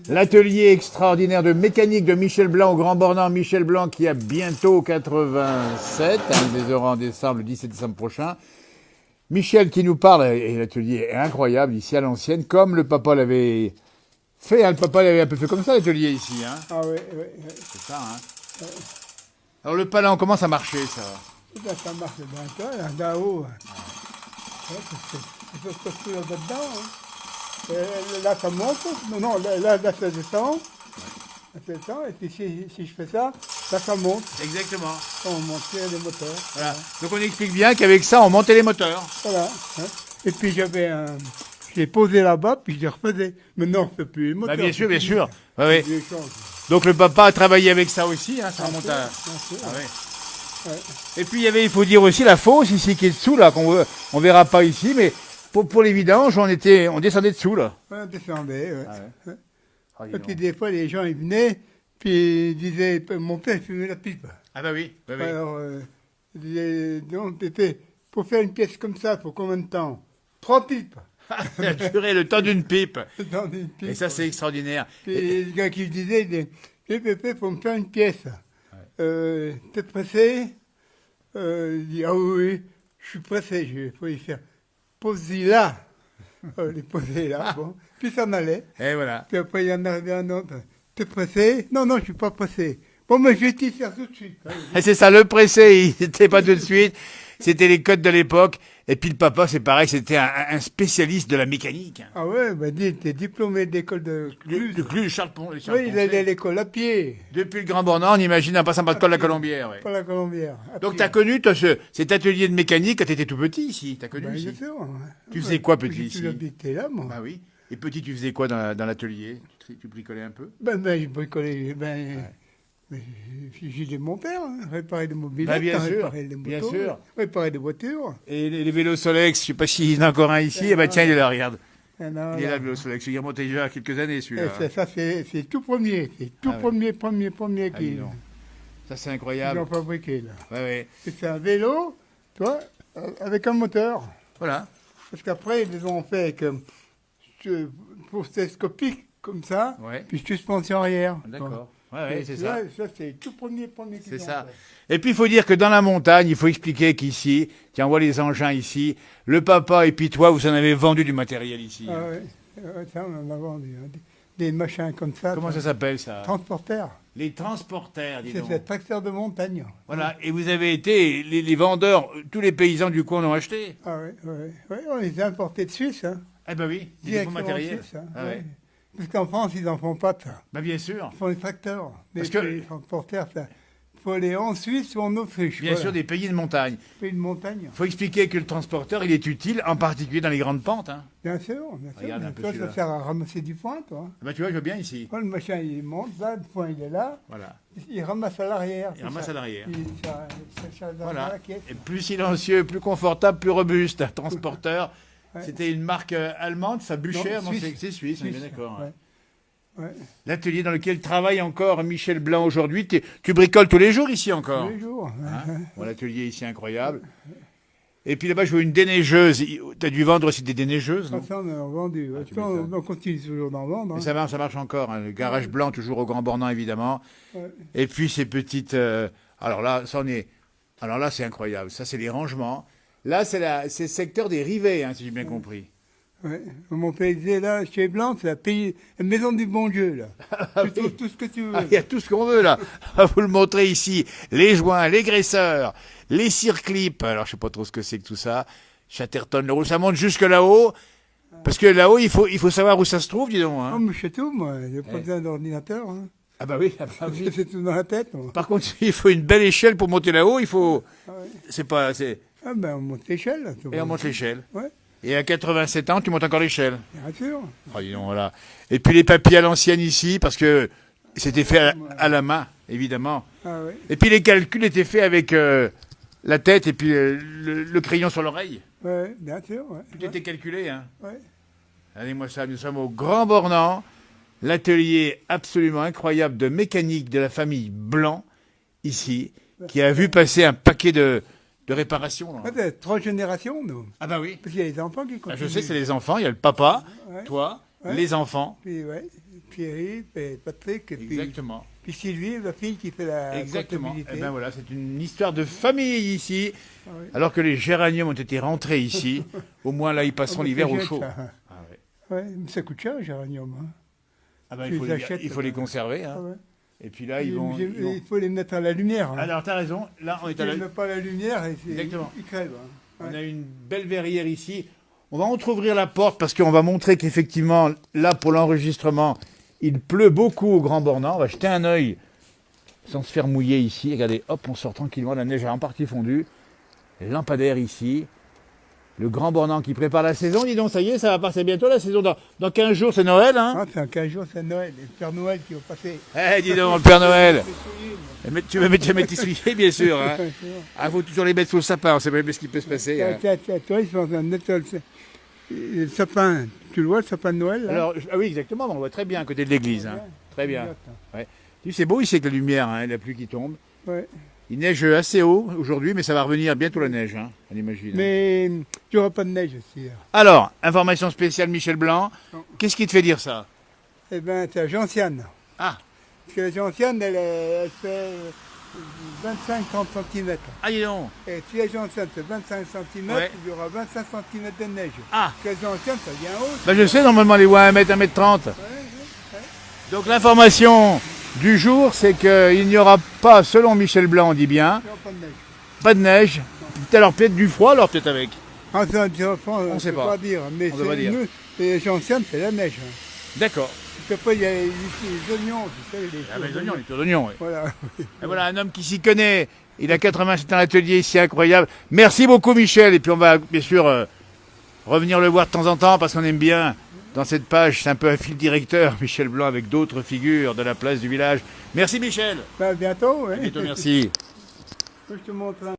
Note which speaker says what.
Speaker 1: L'atelier extraordinaire de mécanique de Michel Blanc au Grand Bornand. Michel Blanc qui a bientôt 87, il les aura en décembre, le 17 décembre prochain. Michel qui nous parle, et l'atelier est incroyable ici à l'ancienne, comme le papa l'avait fait. Hein, le papa l'avait un peu fait comme ça l'atelier ici. Hein.
Speaker 2: Ah oui, oui, oui.
Speaker 1: C'est ça. Hein. Ouais. Alors le palais, on commence à marcher, ça.
Speaker 2: Là, ça marche bien, là-haut. Ouais, il faut se construire là-dedans. Hein. Là, ça monte. Non, là, ça descend. Ça descend. Et puis, si je fais ça, là, ça monte.
Speaker 1: Exactement.
Speaker 2: On montait les moteurs.
Speaker 1: Voilà. Donc, on explique bien qu'avec ça, on montait les moteurs.
Speaker 2: Voilà. Hein. Et puis, je l'ai posé là-bas, puis je les refaisais. Maintenant, on ne fait plus les moteurs.
Speaker 1: Bah, bien sûr, bien sûr. Ouais, ouais.
Speaker 2: Ouais.
Speaker 1: Donc, le papa a travaillé avec ça aussi, hein, ça remonte à...
Speaker 2: Ah,
Speaker 1: ouais.
Speaker 2: Ouais.
Speaker 1: Et puis, il faut dire aussi la fosse ici qui est dessous, là, on verra pas ici, mais pour les vidanges, on descendait dessous, là.
Speaker 2: Ouais, on descendait, ouais.
Speaker 1: Ah ouais.
Speaker 2: Ah, et puis des fois, les gens, ils venaient, puis ils disaient, mon père fumait la pipe.
Speaker 1: Ah bah oui, bah oui.
Speaker 2: Alors, ils disaient, donc, pour faire une pièce comme ça, pour combien de temps 3 pipes.
Speaker 1: La durée, le temps d'une pipe.
Speaker 2: Dans une pipe.
Speaker 1: Et ça, c'est extraordinaire.
Speaker 2: Puis le gars qui me disait, il disait, Pépé, faut me faire une pièce. T'es pressé Il dit, ah oui, je suis pressé, il faut y faire. Pose-y là. Les poser là, bon. Puis ça m'allait.
Speaker 1: Et voilà.
Speaker 2: Puis après, il y en arrivait un autre. T'es pressé Non, non, je suis pas pressé. Bon, mais je vais t'y faire tout de suite.
Speaker 1: Et c'est ça, le pressé, il n'était pas tout de suite. C'était les codes de l'époque. Et puis le papa, c'est pareil, c'était un spécialiste de la mécanique.
Speaker 2: Ah ouais, ben dis, t'es diplômé d'école de Cluse.
Speaker 1: De Cluse, Charles
Speaker 2: Oui, il allait à l'école à pied.
Speaker 1: Depuis le Grand Bornand, on imagine en passant par le col de la Colombière. Ouais.
Speaker 2: Pas la Colombière.
Speaker 1: Donc tu as connu cet atelier de mécanique quand tu étais tout petit ici. T'as connu
Speaker 2: Ben,
Speaker 1: ici.
Speaker 2: bien sûr.
Speaker 1: Tu faisais quoi petit ici?
Speaker 2: J'habitais là, moi.
Speaker 1: Bah oui. Et petit, tu faisais quoi dans l'atelier? Tu bricolais un peu?
Speaker 2: Ben, je bricolais. Ben, j'ai aidé mon père, hein, réparer des mobilettes,
Speaker 1: Bah, bien sûr,
Speaker 2: réparer des motos,
Speaker 1: bien sûr.
Speaker 2: réparer des voitures.
Speaker 1: Et les vélos Solex, je sais pas s'il y en a encore un ici. Eh ben tiens, il est là, regarde.
Speaker 2: Ah, non,
Speaker 1: Il est là,
Speaker 2: non.
Speaker 1: le vélo Solex. Il est remonté déjà à quelques années, celui-là.
Speaker 2: Ça, c'est tout premier. C'est tout
Speaker 1: Ah ouais.
Speaker 2: premier
Speaker 1: Ah, dis
Speaker 2: qu'ils
Speaker 1: donc. Ça, c'est
Speaker 2: ont
Speaker 1: incroyable.
Speaker 2: fabriqué, là.
Speaker 1: Ouais, ouais.
Speaker 2: C'est un vélo, tu vois, avec un moteur.
Speaker 1: Voilà.
Speaker 2: Parce qu'après, ils les ont fait avec, pour télescopique, comme ça,
Speaker 1: Ouais.
Speaker 2: puis suspension arrière.
Speaker 1: D'accord. Ouais, ouais,
Speaker 2: Et
Speaker 1: c'est ça.
Speaker 2: Ça, c'est tout premier qu'ils
Speaker 1: C'est
Speaker 2: ont
Speaker 1: ça.
Speaker 2: fait.
Speaker 1: Et puis, il faut dire que dans la montagne, il faut expliquer qu'ici, tiens, on voit les engins ici, le papa et puis toi, vous en avez vendu du matériel ici.
Speaker 2: Ah
Speaker 1: hein.
Speaker 2: ouais, ça, on en a vendu. Hein. Des machins comme ça.
Speaker 1: Comment ça s'appelle, ça?
Speaker 2: Transporteurs.
Speaker 1: Les transporteurs, dis donc.
Speaker 2: C'est tracteur de montagne.
Speaker 1: Voilà. Et vous avez été, les vendeurs, tous les paysans du coin l'ont acheté.
Speaker 2: Ah oui, on les a importés de Suisse. Hein.
Speaker 1: Eh ben oui, c'est du bon
Speaker 2: Directement
Speaker 1: matériel.
Speaker 2: en Suisse, hein.
Speaker 1: Ah ouais.
Speaker 2: Parce qu'en France, ils n'en font pas de ça.
Speaker 1: Bah bien sûr.
Speaker 2: Ils font les tracteurs.
Speaker 1: Parce que-
Speaker 2: Les transporteurs, ça. Il faut aller en Suisse ou en Autriche.
Speaker 1: Bien sûr, des pays de montagne.
Speaker 2: Pays de montagne.
Speaker 1: Il faut expliquer que le transporteur, il est utile, en particulier dans les grandes pentes. Hein.
Speaker 2: Bien sûr, bien sûr.
Speaker 1: Regarde un
Speaker 2: Mais
Speaker 1: peu
Speaker 2: toi,
Speaker 1: celui-là.
Speaker 2: ça sert à ramasser du foin, toi.
Speaker 1: Bah tu vois, je vois bien ici.
Speaker 2: Quand le machin, il monte, là, le foin, il est là.
Speaker 1: Voilà.
Speaker 2: Il ramasse à l'arrière.
Speaker 1: Il ramasse à l'arrière.
Speaker 2: Ça charge dans
Speaker 1: Voilà.
Speaker 2: la caisse.
Speaker 1: Et plus silencieux, plus confortable, plus robuste. Un transporteur.
Speaker 2: Ouais.
Speaker 1: C'était une marque allemande, ça Bucher, non,
Speaker 2: Suisse.
Speaker 1: c'est suisse, on est bien
Speaker 2: Suisse,
Speaker 1: d'accord.
Speaker 2: ouais. Ouais.
Speaker 1: L'atelier dans lequel travaille encore Michel Blanc aujourd'hui. Tu bricoles tous les jours ici encore.
Speaker 2: Tous les jours.
Speaker 1: Hein. Bon, l'atelier ici incroyable. Et puis là-bas, je vois une déneigeuse. Tu as dû vendre aussi des déneigeuses, non?
Speaker 2: Ça, on en a vendu.
Speaker 1: tu
Speaker 2: Ça,
Speaker 1: m'étonnes.
Speaker 2: on continue toujours d'en vendre.
Speaker 1: Mais
Speaker 2: Hein.
Speaker 1: ça marche encore. Hein. Le garage blanc, toujours au Grand Bornand, évidemment.
Speaker 2: Ouais.
Speaker 1: Et puis ces petites. Alors là, alors là, c'est incroyable. Ça, c'est les rangements. Là, c'est le secteur des rivets, hein, si j'ai bien compris.
Speaker 2: Ouais. Mon père disait, là, chez Blanc, c'est la maison du bon Dieu, là. Tu trouves tout ce que tu veux.
Speaker 1: Ah, il y a tout ce qu'on veut là. On va vous le montrer ici. Les joints, les graisseurs, les circlips. Alors je sais pas trop ce que c'est que tout ça. Chatterton, le roule, ça monte jusque là-haut. Parce que là-haut, il faut savoir où ça se trouve, dis donc. Hein.
Speaker 2: Non, mais je sais tout, moi. J'ai pas
Speaker 1: Ouais.
Speaker 2: besoin d'ordinateur. Hein.
Speaker 1: Ah bah oui.
Speaker 2: C'est tout dans la tête, moi.
Speaker 1: Par contre, il faut une belle échelle pour monter là-haut. Il faut.
Speaker 2: Ah, ouais.
Speaker 1: C'est pas.
Speaker 2: Ah ben, on monte l'échelle. Là, tout
Speaker 1: Et on
Speaker 2: le
Speaker 1: monte l'échelle.
Speaker 2: Ouais,
Speaker 1: Et à 87 ans, tu montes encore l'échelle.
Speaker 2: bien sûr.
Speaker 1: Oh, dis donc, voilà. Et puis les papiers à l'ancienne ici, parce que c'était fait à la main, évidemment.
Speaker 2: Ah oui.
Speaker 1: Et puis les calculs étaient faits avec la tête et puis le crayon sur l'oreille.
Speaker 2: Ouais, bien sûr. Ouais.
Speaker 1: Tout était calculé. Hein.
Speaker 2: Ouais.
Speaker 1: Allez-moi ça, nous sommes au Grand Bornand, l'atelier absolument incroyable de mécanique de la famille Blanc, ici, qui a vu passer un paquet de réparations. Là.
Speaker 2: Ouais, c'est 3 générations, nous.
Speaker 1: Ah bah oui.
Speaker 2: Parce qu'il y a les enfants qui
Speaker 1: Ah,
Speaker 2: continuent.
Speaker 1: je sais, c'est les enfants, il y a le papa,
Speaker 2: Ouais.
Speaker 1: toi,
Speaker 2: Ouais.
Speaker 1: les enfants.
Speaker 2: Puis, ouais, Pierre, et Patrick, et
Speaker 1: Exactement.
Speaker 2: puis Sylvie, la fille qui fait la
Speaker 1: Exactement.
Speaker 2: comptabilité.
Speaker 1: Et ben voilà, c'est une histoire de famille ici.
Speaker 2: Ah oui.
Speaker 1: Alors que les géraniums ont été rentrés ici, au moins là ils passeront
Speaker 2: Ah, bah,
Speaker 1: l'hiver
Speaker 2: c'est
Speaker 1: au
Speaker 2: chouette,
Speaker 1: chaud.
Speaker 2: ça.
Speaker 1: Ah, ouais.
Speaker 2: Ouais, mais ça coûte cher, le géranium. Hein.
Speaker 1: Ah ben,
Speaker 2: Tu
Speaker 1: il faut,
Speaker 2: les
Speaker 1: les,
Speaker 2: achètes,
Speaker 1: il faut les
Speaker 2: là.
Speaker 1: conserver. Hein.
Speaker 2: Ah ouais.
Speaker 1: Et puis là, ils vont.
Speaker 2: Il faut les mettre à la lumière. Hein.
Speaker 1: Alors, tu as raison. Là, on est
Speaker 2: Si
Speaker 1: à
Speaker 2: tu
Speaker 1: la...
Speaker 2: ne mets pas à la lumière,
Speaker 1: Exactement.
Speaker 2: ils crèvent. Hein.
Speaker 1: On
Speaker 2: Ouais.
Speaker 1: a une belle verrière ici. On va entrouvrir la porte parce qu'on va montrer qu'effectivement, là, pour l'enregistrement, il pleut beaucoup au Grand Bornand. On va jeter un œil sans se faire mouiller ici. Regardez, hop, on sort tranquillement. La neige a en partie fondu. Les lampadaires ici. Le Grand Bornand qui prépare la saison. Dis donc, ça y est, ça va passer bientôt la saison. Dans 15 jours, c'est Noël, hein?
Speaker 2: Ah, c'est un 15 jours, c'est Noël. Le Père Noël qui va passer.
Speaker 1: Eh, dis donc, le Père Noël.
Speaker 2: C'est souillé,
Speaker 1: Mais tu veux mettre tes souliers, bien sûr. Hein.
Speaker 2: Ouais, c'est bon.
Speaker 1: Ah, faut toujours les mettre sous le sapin. On ne sait pas ce qui peut se passer. Hein.
Speaker 2: Toi, ils sont un étoile. Le sapin, tu le vois, le sapin de Noël là.
Speaker 1: Alors, ah oui, exactement, on le voit très bien à côté de l'église. Hein. Très bien. Tu sais, c'est beau ici avec la lumière, hein, la pluie qui tombe.
Speaker 2: Ouais.
Speaker 1: Il neige assez haut aujourd'hui, mais ça va revenir bientôt la neige, hein, on imagine.
Speaker 2: Mais il n'y aura pas de neige aussi. Là.
Speaker 1: Alors, information spéciale Michel Blanc.
Speaker 2: Non.
Speaker 1: Qu'est-ce qui te fait dire ça?
Speaker 2: Eh bien, c'est la gentiane.
Speaker 1: Ah,
Speaker 2: Parce que la gentiane, elle fait 25-30 cm.
Speaker 1: ah, dis donc.
Speaker 2: Et si la gentiane fait 25 cm,
Speaker 1: Ouais.
Speaker 2: il y aura 25 cm de neige.
Speaker 1: Ah,
Speaker 2: Parce que la gentiane, ça vient haut.
Speaker 1: bah, je sais, normalement, les voies 1 m, 1 m 30. Donc, l'information du jour, c'est qu'il n'y aura pas, selon Michel Blanc, on dit bien,
Speaker 2: Il n'y aura pas de neige.
Speaker 1: pas de neige. Alors, peut-être du froid, alors peut-être avec.
Speaker 2: Ah, ça, on ne
Speaker 1: sait
Speaker 2: peut
Speaker 1: pas.
Speaker 2: pas dire. Mais
Speaker 1: On peut pas dire.
Speaker 2: nous, les gentianes, c'est la neige. Hein.
Speaker 1: D'accord.
Speaker 2: Puis après, il y a les oignons, tu sais, les
Speaker 1: Ah, bah, les
Speaker 2: tours
Speaker 1: oignons, les tours d'oignons, oui.
Speaker 2: Voilà.
Speaker 1: Et voilà, un homme qui s'y connaît. Il a 87 ans d'atelier ici, incroyable. Merci beaucoup, Michel. Et puis, on va, bien sûr, revenir le voir de temps en temps parce qu'on aime bien. Dans cette page, c'est un peu un fil directeur, Michel Blanc, avec d'autres figures de la place du village. Merci, Michel.
Speaker 2: Ben, à bientôt.
Speaker 1: À
Speaker 2: Ouais.
Speaker 1: bientôt, merci.
Speaker 2: Je te montre un.